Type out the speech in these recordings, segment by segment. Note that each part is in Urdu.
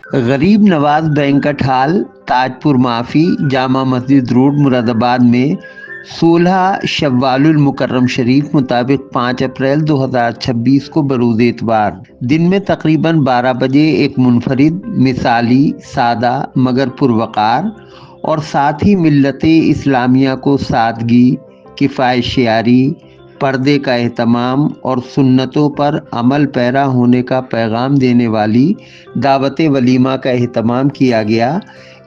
غریب نواز بینکٹ ہال، تاجپور معافی، جامع مسجد روڈ، مراد آباد میں 16 شوال المکرم شریف مطابق 5 اپریل 2026 کو بروز اتوار دن میں تقریباً 12 بجے ایک منفرد، مثالی، سادہ مگر پروقار اور ساتھ ہی ملت اسلامیہ کو سادگی، کفایت شعاری، پردے کا اہتمام اور سنتوں پر عمل پیرا ہونے کا پیغام دینے والی دعوت ولیمہ کا اہتمام کیا گیا۔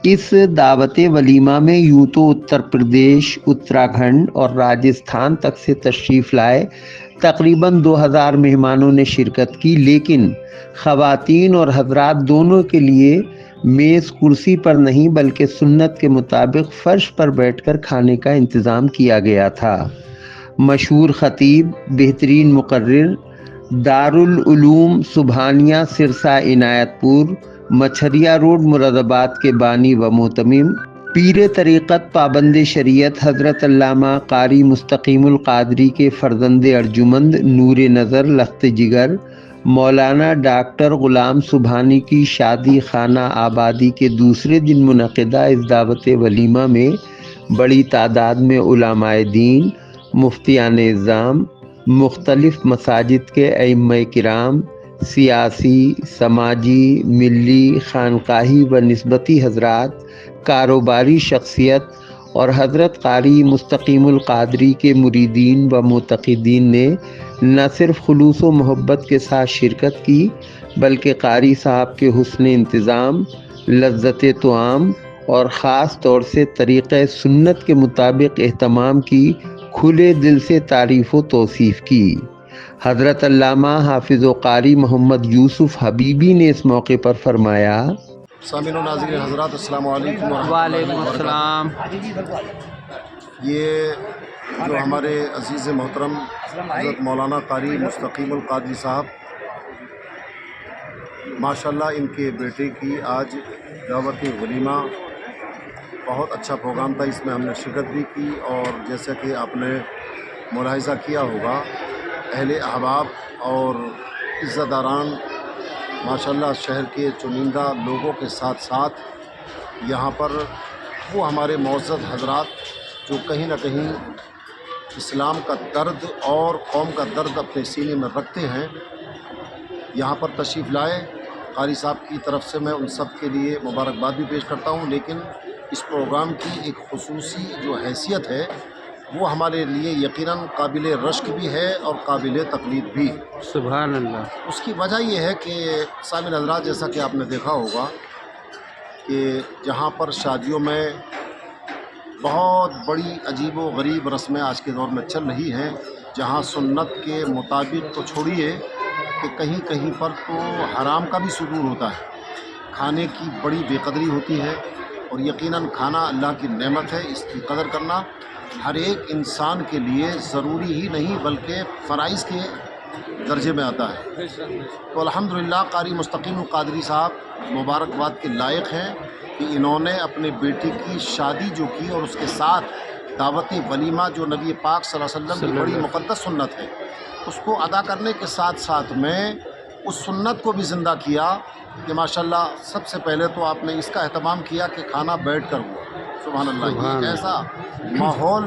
اس دعوت ولیمہ میں یوں تو اتر پردیش، اتراکھنڈ اور راجستھان تک سے تشریف لائے تقریباً 2000 مہمانوں نے شرکت کی، لیکن خواتین اور حضرات دونوں کے لیے میز کرسی پر نہیں بلکہ سنت کے مطابق فرش پر بیٹھ کر کھانے کا انتظام کیا گیا تھا۔ مشہور خطیب، بہترین مقرر، دارالعلوم سبحانیہ سرسا عنایت پور، مچھریا روڈ، مراد آباد کے بانی و معتمم، پیر طریقت پابند شریعت حضرت علامہ قاری مستقیم القادری کے فرزند ارجمند نور نظر لخت جگر مولانا ڈاکٹر غلام سبحانی کی شادی خانہ آبادی کے دوسرے دن منعقدہ اس دعوت ولیمہ میں بڑی تعداد میں علماء دین، مفتیان اعظام، مختلف مساجد کے ائمہ کرام، سیاسی، سماجی، ملی، خانقاہی و نسبتی حضرات، کاروباری شخصیت اور حضرت قاری مستقیم القادری کے مریدین و معتقدین نے نہ صرف خلوص و محبت کے ساتھ شرکت کی بلکہ قاری صاحب کے حسن انتظام، لذت طعام اور خاص طور سے طریقہ سنت کے مطابق اہتمام کی کھلے دل سے تعریف و توصیف کی۔ حضرت علامہ حافظ و قاری محمد یوسف حبیبی نے اس موقع پر فرمایا: سامعین و ناظرین حضرات، السلام علیکم وعلیکم السلام۔ یہ جو ہمارے عزیز محترم حضرت مولانا قاری مستقیم القادری صاحب، ماشاءاللہ ان کے بیٹے کی آج دعوت ولیمہ، بہت اچھا پروگرام تھا، اس میں ہم نے شرکت بھی کی، اور جیسا کہ آپ نے ملاحظہ کیا ہوگا، اہل احباب اور عزت داران ماشاءاللہ شہر کے چنندہ لوگوں کے ساتھ ساتھ یہاں پر وہ ہمارے معزز حضرات جو کہیں نہ کہیں اسلام کا درد اور قوم کا درد اپنے سینے میں رکھتے ہیں، یہاں پر تشریف لائے۔ قاری صاحب کی طرف سے میں ان سب کے لیے مبارکباد بھی پیش کرتا ہوں، لیکن اس پروگرام کی ایک خصوصی جو حیثیت ہے وہ ہمارے لیے یقیناً قابل رشک بھی ہے اور قابل تقلید بھی۔ سبحان اللہ۔ اس کی وجہ یہ ہے کہ سامعین حضرات، جیسا کہ آپ نے دیکھا ہوگا کہ جہاں پر شادیوں میں بہت بڑی عجیب و غریب رسمیں آج کے دور میں چل رہی ہیں، جہاں سنت کے مطابق تو چھوڑیے کہ کہیں کہیں پر تو حرام کا بھی صدور ہوتا ہے، کھانے کی بڑی بے قدری ہوتی ہے، اور یقیناً کھانا اللہ کی نعمت ہے، اس کی قدر کرنا ہر ایک انسان کے لیے ضروری ہی نہیں بلکہ فرائض کے درجے میں آتا ہے۔ تو الحمدللہ قاری مستقیم القادری صاحب مبارکباد کے لائق ہیں کہ انہوں نے اپنے بیٹی کی شادی جو کی اور اس کے ساتھ دعوت ولیمہ جو نبی پاک صلی اللہ علیہ وسلم کی بڑی مقدس سنت ہے، اس کو ادا کرنے کے ساتھ ساتھ میں اس سنت کو بھی زندہ کیا کہ ماشاءاللہ سب سے پہلے تو آپ نے اس کا اہتمام کیا کہ کھانا بیٹھ کر ہوا۔ سبحان اللہ، یہ ایسا ماحول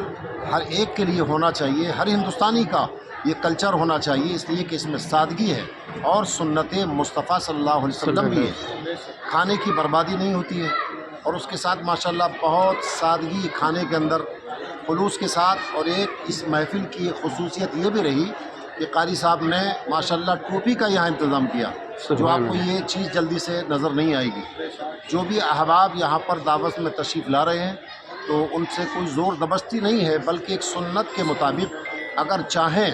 ہر ایک کے لیے ہونا چاہیے، ہر ہندوستانی کا یہ کلچر ہونا چاہیے، اس لیے کہ اس میں سادگی ہے اور سنت مصطفیٰ صلی اللہ علیہ وسلم بھی ہے، کھانے کی بربادی نہیں ہوتی ہے، اور اس کے ساتھ ماشاءاللہ بہت سادگی کھانے کے اندر خلوص کے ساتھ۔ اور ایک اس محفل کی خصوصیت یہ بھی رہی کہ قاری صاحب نے ماشاءاللہ ٹوپی کا یہاں انتظام کیا، جو آپ کو یہ چیز جلدی سے نظر نہیں آئے گی۔ جو بھی احباب یہاں پر دعوت میں تشریف لا رہے ہیں تو ان سے کوئی زور زبردستی نہیں ہے، بلکہ ایک سنت کے مطابق اگر چاہیں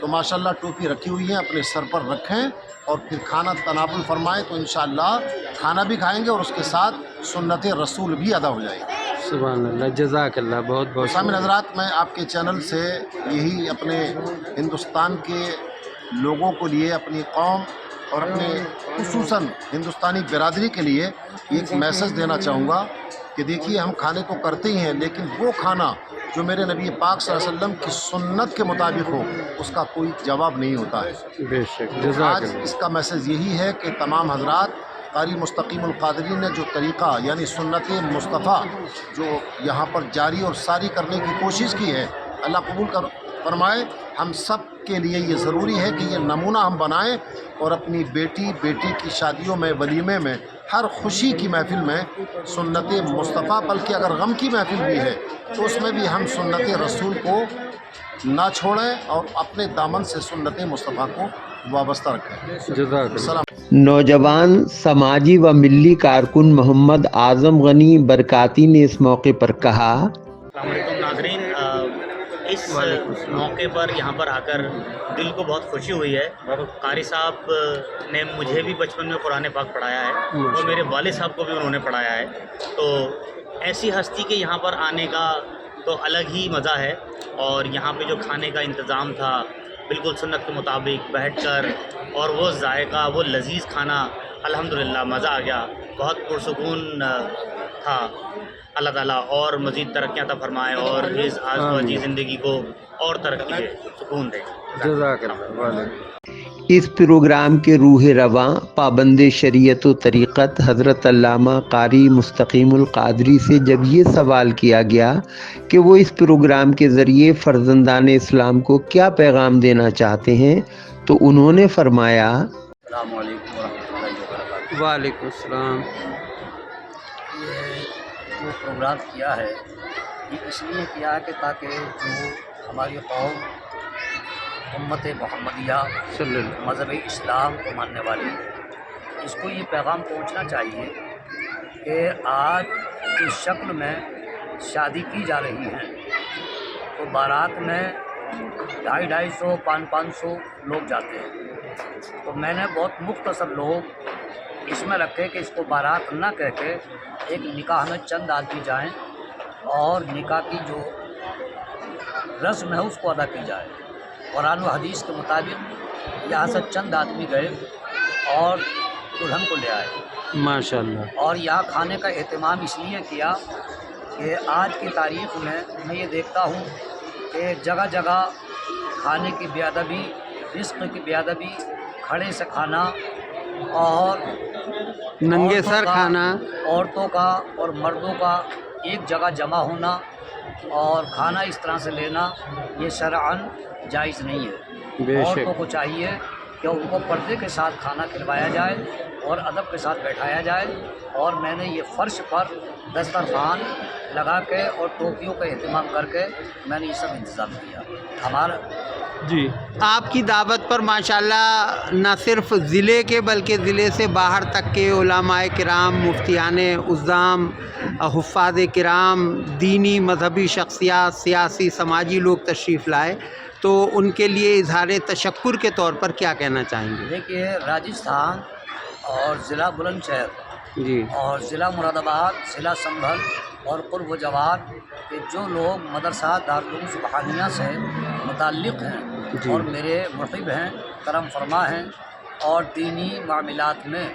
تو ماشاءاللہ ٹوپی رکھی ہوئی ہے، اپنے سر پر رکھیں اور پھر کھانا تناول فرمائیں تو انشاءاللہ کھانا بھی کھائیں گے اور اس کے ساتھ سنت رسول بھی ادا ہو جائے گی۔ سبحان اللہ، جزاک اللہ، بہت بہت سامعین حضرات، میں آپ کے چینل سے یہی اپنے ہندوستان کے لوگوں کو لیے، اپنی قوم اور اپنے خصوصاً ہندوستانی برادری کے لیے ایک میسج دینا چاہوں گا کہ دیکھیے، ہم کھانے تو کرتے ہی ہیں، لیکن وہ کھانا جو میرے نبی پاک صلی اللہ علیہ وسلم کی سنت کے مطابق ہو، اس کا کوئی جواب نہیں ہوتا ہے۔ بے شک، جزاک آج اللہ۔ اس کا میسج یہی ہے کہ تمام حضرات قاری مستقیم القادری نے جو طریقہ یعنی سنت مصطفیٰ جو یہاں پر جاری اور ساری کرنے کی کوشش کی ہے، اللہ قبول فرمائے۔ ہم سب کے لیے یہ ضروری ہے کہ یہ نمونہ ہم بنائیں اور اپنی بیٹی کی شادیوں میں، ولیمے میں، ہر خوشی کی محفل میں سنت مصطفیٰ، بلکہ اگر غم کی محفل بھی ہے تو اس میں بھی ہم سنت رسول کو نہ چھوڑیں اور اپنے دامن سے سنت مصطفیٰ کو وابستہ رکھیں۔ جزاک اللہ۔ السلام نوجوان سماجی و ملی کارکن محمد اعظم غنی برکاتی نے اس موقع پر کہا، السلام علیکم ناظرین، اس موقع پر یہاں پر آ کر دل کو بہت خوشی ہوئی ہے۔ قاری صاحب نے مجھے بھی بچپن میں قرآن پاک پڑھایا ہے اور میرے والد صاحب کو بھی انہوں نے پڑھایا ہے، تو ایسی ہستی کے یہاں پر آنے کا تو الگ ہی مزہ ہے۔ اور یہاں پہ جو کھانے کا انتظام تھا بالکل سنت کے مطابق بیٹھ کر، اور وہ ذائقہ، وہ لذیذ کھانا، الحمدللہ مزہ آ گیا، بہت پرسکون تھا۔ اللہ تعالیٰ اور مزید ترقیاں عطا فرمائے اور اس آزمائشی زندگی کو اور ترقی دے، سکون دے۔ جزاک اللہ وعلیکم۔ اس پروگرام کے روح رواں پابند شریعت و طریقت حضرت علامہ قاری مستقیم القادری سے جب یہ سوال کیا گیا کہ وہ اس پروگرام کے ذریعے فرزندان اسلام کو کیا پیغام دینا چاہتے ہیں تو انہوں نے فرمایا، السلام علیکم ورحمۃ اللہ وبرکاتہ۔ وعلیکم السلام۔ یہ جو پروگرام کیا ہے یہ اس لیے کیا ہے کہ تاکہ جو ہماری قوم امت محمدیہ صلی اللہ مذہب اسلام کو ماننے والی، اس کو یہ پیغام پہنچنا چاہیے کہ آج اس شکل میں شادی کی جا رہی ہیں تو بارات میں 250 500 لوگ جاتے ہیں، تو میں نے بہت مختصر لوگ اس میں رکھے کہ اس کو بارات نہ کہہ کے ایک نکاح میں چند آدمی جائیں اور نکاح کی جو رسم ہے اس کو ادا کی جائے۔ قرآن و حدیث کے مطابق یہاں سے چند آدمی گئے اور دلہن کو لے آئے، ماشاء اللہ۔ اور یہاں کھانے کا اہتمام اس لیے کیا کہ آج کی تاریخ میں یہ دیکھتا ہوں کہ جگہ جگہ کھانے کی بے ادبی، رزق کی بے ادبی، کھڑے سے کھانا اور ننگے عورتوں سر کا- کھانا، عورتوں کا اور مردوں کا ایک جگہ جمع ہونا اور کھانا اس طرح سے لینا یہ شرعاً جائز نہیں ہے۔ بے شک۔ عورتوں کو چاہیے کہ ان کو پردے کے ساتھ کھانا کھلوایا جائے اور ادب کے ساتھ بیٹھایا جائے، اور میں نے یہ فرش پر دسترخوان لگا کے اور ٹوپیوں کا اہتمام کر کے میں نے یہ سب انتظام کیا۔ ہمارا جی، آپ کی دعوت پر ماشاءاللہ نہ صرف ضلع کے بلکہ ضلع سے باہر تک کے علماء کرام، مفتیان عظام، حفاظ کرام، دینی مذہبی شخصیات، سیاسی سماجی لوگ تشریف لائے، تو ان کے لیے اظہار تشکر کے طور پر کیا کہنا چاہیں گے؟ دیکھیے، راجستھان اور ضلع بلند شہر جی اور ضلع مراد آباد، ضلع سنبھل اور قرب و جوار کے جو لوگ مدرسہ دارالعلوم سبحانیہ سے متعلق ہیں جی۔ اور میرے محب ہیں، کرم فرما ہیں اور دینی معاملات میں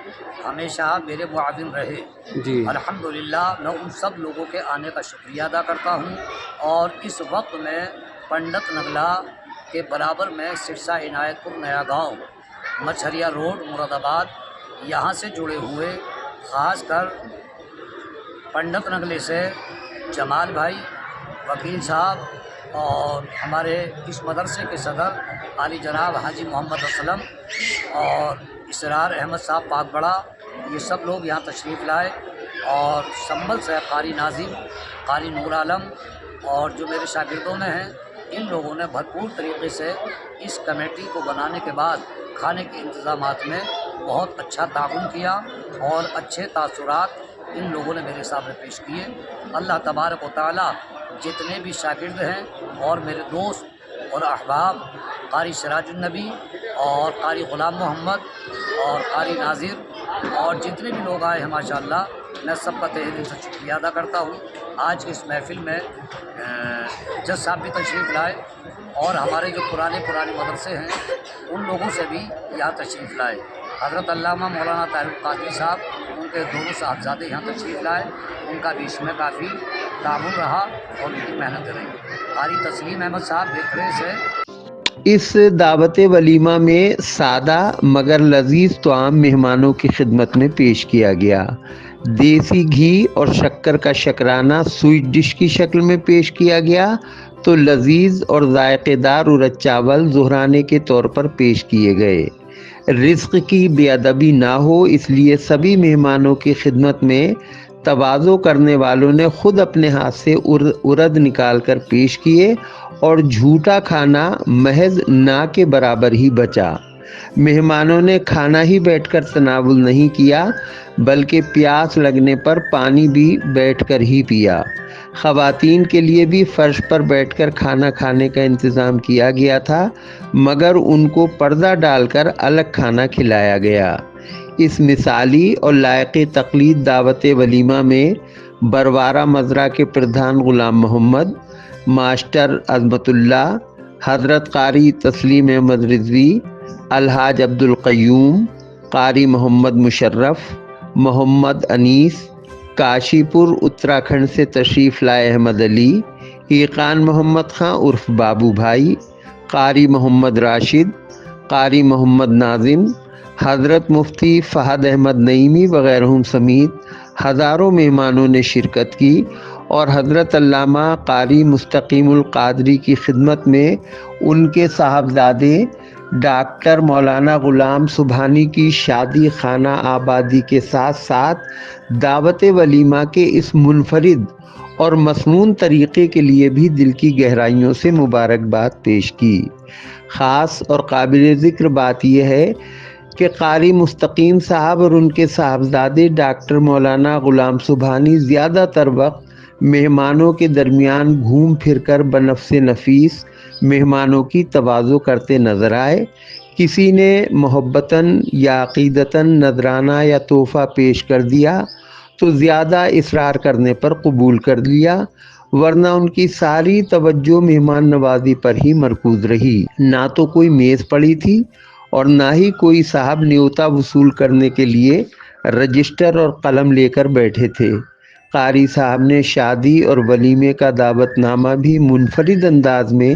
ہمیشہ میرے معاون رہے، جی الحمدللہ میں ان سب لوگوں کے آنے کا شکریہ ادا کرتا ہوں۔ اور اس وقت میں پنڈت نگلا کے برابر میں سرسا عنایت پور نیا گاؤں، مچھریا روڈ، مراد آباد، یہاں سے جڑے ہوئے خاص کر پنڈت نگلے سے جمال بھائی، وکیل صاحب اور ہمارے اس مدرسے کے صدر عالی جناب حاجی محمد اسلم اور اسرار احمد صاحب پاک بڑا، یہ سب لوگ یہاں تشریف لائے، اور سنبل سے قاری ناظم، قاری نور عالم اور جو میرے شاگردوں میں ہیں، ان لوگوں نے بھرپور طریقے سے اس کمیٹی کو بنانے کے بعد کھانے کے انتظامات میں بہت اچھا تعاون کیا اور اچھے تاثرات ان لوگوں نے میرے سامنے پیش کیے۔ اللہ تبارک و تعالیٰ جتنے بھی شاگرد ہیں اور میرے دوست اور احباب، قاری سراج النبی اور قاری غلام محمد اور قاری ناظر اور جتنے بھی لوگ آئے ہیں ماشاءاللہ، میں سب کا تہہ دل سے شکریہ ادا کرتا ہوں۔ آج کی اس محفل میں جج صاحب بھی تشریف لائے اور ہمارے جو پرانے مدرسے ہیں ان لوگوں سے بھی یہاں تشریف لائے۔ حضرت علامہ مولانا طاہر القادری صاحب، ان کے دونوں صاحبزادے یہاں تشریف لائے، ان کا بھی اس میں کافی تعاون رہا اور ان کی محنت رہی۔ قاری تسلیم احمد صاحب بیکرے سے اس دعوت ولیمہ میں سادہ مگر لذیذ طعام مہمانوں کی خدمت میں پیش کیا گیا۔ دیسی گھی اور شکر کا شکرانہ سویٹ ڈش کی شکل میں پیش کیا گیا تو لذیذ اور ذائقے دار ارد چاول ظہرانے کے طور پر پیش کیے گئے۔ رزق کی بے ادبی نہ ہو اس لیے سبھی مہمانوں کی خدمت میں تواضع کرنے والوں نے خود اپنے ہاتھ سے ارد نکال کر پیش کیے اور جھوٹا کھانا محض نا کے برابر ہی بچا۔ مہمانوں نے کھانا ہی بیٹھ کر تناول نہیں کیا بلکہ پیاس لگنے پر پانی بھی بیٹھ کر ہی پیا۔ خواتین کے لیے بھی فرش پر بیٹھ کر کھانا کھانے کا انتظام کیا گیا تھا مگر ان کو پردہ ڈال کر الگ کھانا کھلایا گیا۔ اس مثالی اور لائق تقلید دعوت ولیمہ میں بروارہ مزرعہ کے پردھان غلام محمد، ماسٹر عظمت اللہ، حضرت قاری تسلیم احمد رضوی، الحاج عبدالقیوم، قاری محمد مشرف، محمد انیس، کاشی پور اتراکھنڈ سے تشریف لائے احمد علی، ایقان محمد خان عرف بابو بھائی، قاری محمد راشد، قاری محمد ناظم، حضرت مفتی فہد احمد نعیمی وغیرہ سمیت ہزاروں مہمانوں نے شرکت کی اور حضرت علامہ قاری مستقیم القادری کی خدمت میں ان کے صاحبزادے ڈاکٹر مولانا غلام سبحانی کی شادی خانہ آبادی کے ساتھ ساتھ دعوت ولیمہ کے اس منفرد اور مسنون طریقے کے لیے بھی دل کی گہرائیوں سے مبارکباد پیش کی۔ خاص اور قابل ذکر بات یہ ہے کہ قاری مستقیم صاحب اور ان کے صاحبزادے ڈاکٹر مولانا غلام سبحانی زیادہ تر وقت مہمانوں کے درمیان گھوم پھر کر بنفس نفیس مہمانوں کی تواضع کرتے نظر آئے۔ کسی نے محبتاً یا عقیدتاً نذرانہ یا تحفہ پیش کر دیا تو زیادہ اصرار کرنے پر قبول کر لیا، ورنہ ان کی ساری توجہ مہمان نوازی پر ہی مرکوز رہی۔ نہ تو کوئی میز پڑی تھی اور نہ ہی کوئی صاحب نیوتا وصول کرنے کے لیے رجسٹر اور قلم لے کر بیٹھے تھے۔ قاری صاحب نے شادی اور ولیمے کا دعوت نامہ بھی منفرد انداز میں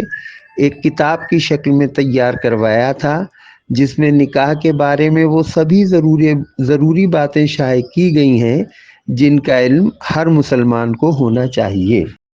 ایک کتاب کی شکل میں تیار کروایا تھا جس میں نکاح کے بارے میں وہ سبھی ضروری باتیں شائع کی گئی ہیں جن کا علم ہر مسلمان کو ہونا چاہیے۔